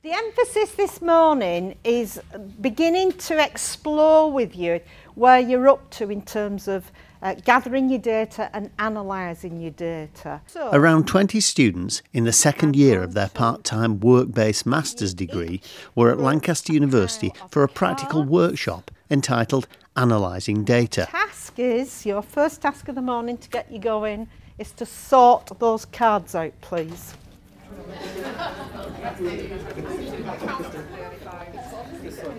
The emphasis this morning is beginning to explore with you where you're up to in terms of gathering your data and analysing your data. Around 20 students in the second year of their part-time work-based master's degree were at Lancaster University for a practical workshop entitled Analysing Data. Your first task of the morning to get you going is to sort those cards out, please.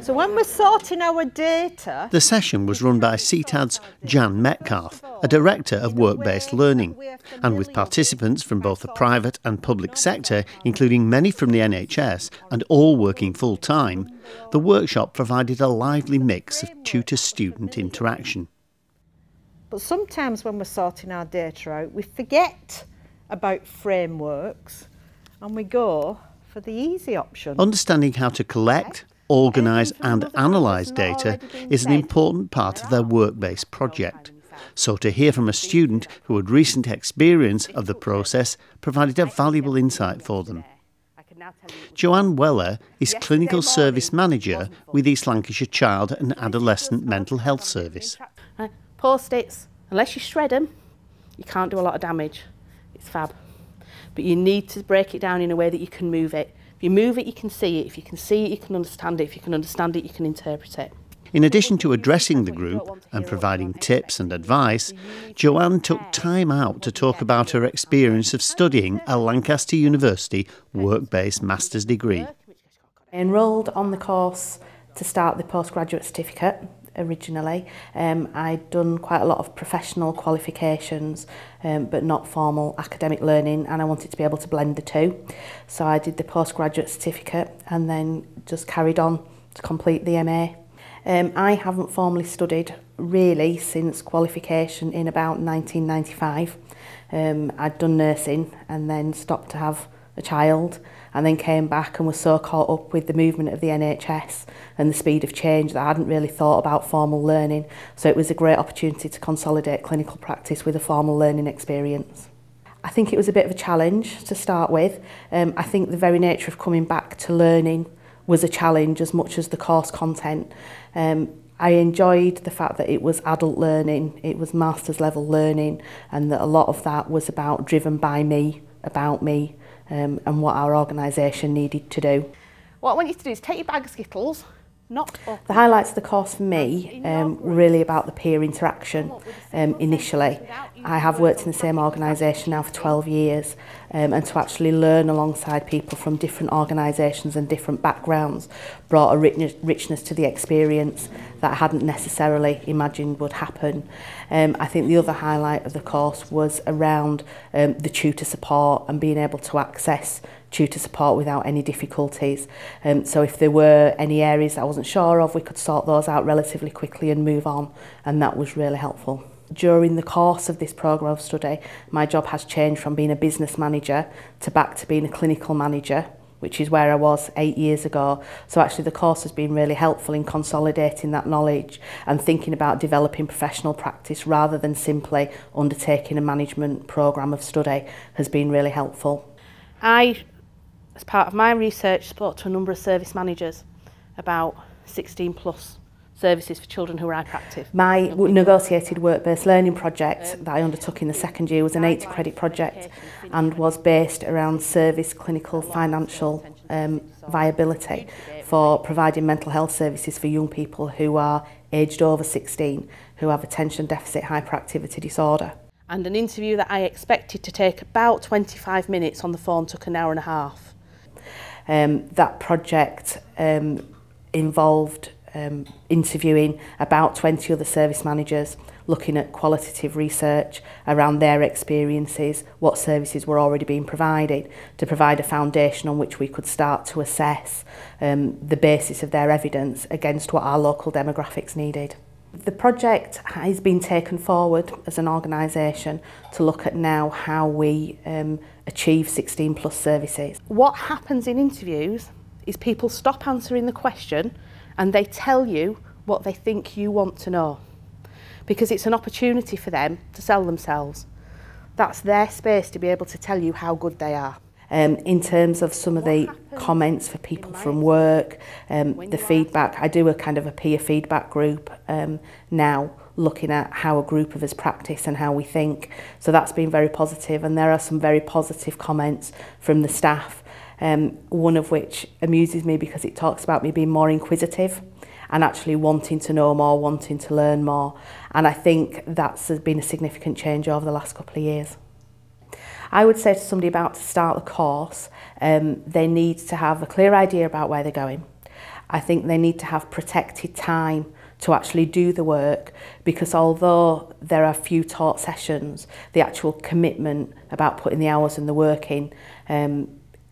So when we're sorting our data... The session was run by CTAD's Jan Metcalf, a director of work-based learning, and with participants from both the private and public sector, including many from the NHS and all working full-time, the workshop provided a lively mix of tutor-student interaction. But sometimes when we're sorting our data out, we forget about frameworks and we go for the easy option. Understanding how to collect, organise and analyse data is an important part of their work-based project. So to hear from a student who had recent experience of the process provided a valuable insight for them. Joanne Weller is Clinical Service Manager with East Lancashire Child and Adolescent Mental Health Service. Post-its, unless you shred them, you can't do a lot of damage. It's fab. But you need to break it down in a way that you can move it. If you move it, you can see it. If you can see it, you can understand it. If you can understand it, you can interpret it. In addition to addressing the group and providing tips and advice, Joanne took time out to talk about her experience of studying a Lancaster University work-based master's degree. I enrolled on the course to start the postgraduate certificate originally. I'd done quite a lot of professional qualifications but not formal academic learning, and I wanted to be able to blend the two. So I did the postgraduate certificate and then just carried on to complete the MA. I haven't formally studied really since qualification in about 1995. I'd done nursing and then stopped to have a child, and then came back and was so caught up with the movement of the NHS and the speed of change that I hadn't really thought about formal learning. So it was a great opportunity to consolidate clinical practice with a formal learning experience. I think it was a bit of a challenge to start with. I think the very nature of coming back to learning was a challenge as much as the course content. I enjoyed the fact that it was adult learning, it was master's level learning, and that a lot of that was driven by me, about me, and what our organisation needed to do. What I want you to do is take your bag of Skittles, knock up. The highlights of the course for me were really about the peer interaction initially. I have worked in the same organisation now for 12 years, and to actually learn alongside people from different organisations and different backgrounds brought a richness to the experience that I hadn't necessarily imagined would happen. I think the other highlight of the course was around the tutor support and being able to access tutor support without any difficulties. So if there were any areas that I wasn't sure of, we could sort those out relatively quickly and move on, and that was really helpful. During the course of this programme of study, my job has changed from being a business manager back to being a clinical manager, which is where I was 8 years ago. So actually the course has been really helpful in consolidating that knowledge and thinking about developing professional practice rather than simply undertaking a management programme of study has been really helpful. I, as part of my research, spoke to a number of service managers about 16+ services for children who are hyperactive. My negotiated work-based learning project that I undertook in the second year was an 80-credit project and was based around service, clinical, financial viability for providing mental health services for young people who are aged over 16 who have attention deficit hyperactivity disorder. And an interview that I expected to take about 25 minutes on the phone took an hour and a half. That project involved interviewing about 20 other service managers, looking at qualitative research around their experiences, what services were already being provided, to provide a foundation on which we could start to assess the basis of their evidence against what our local demographics needed. The project has been taken forward as an organisation to look at now how we achieve 16+ services. What happens in interviews is people stop answering the question and they tell you what they think you want to know, because it's an opportunity for them to sell themselves. That's their space to be able to tell you how good they are. In terms of some of the comments for people from work, the feedback, I do a kind of a peer feedback group now, looking at how a group of us practice and how we think. So that's been very positive, and there are some very positive comments from the staff, one of which amuses me because it talks about me being more inquisitive and actually wanting to know more, wanting to learn more. And I think that's been a significant change over the last couple of years. I would say to somebody about to start the course, they need to have a clear idea about where they're going. I think they need to have protected time to actually do the work, because although there are few taught sessions, the actual commitment about putting the hours and the work in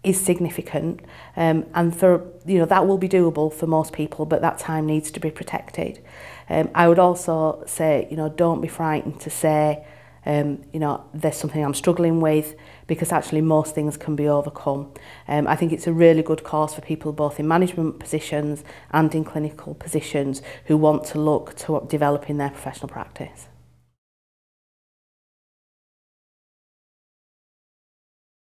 is significant, and for that will be doable for most people, but that time needs to be protected. I would also say don't be frightened to say there's something I'm struggling with, because actually most things can be overcome. I think it's a really good course for people both in management positions and in clinical positions who want to look to developing their professional practice.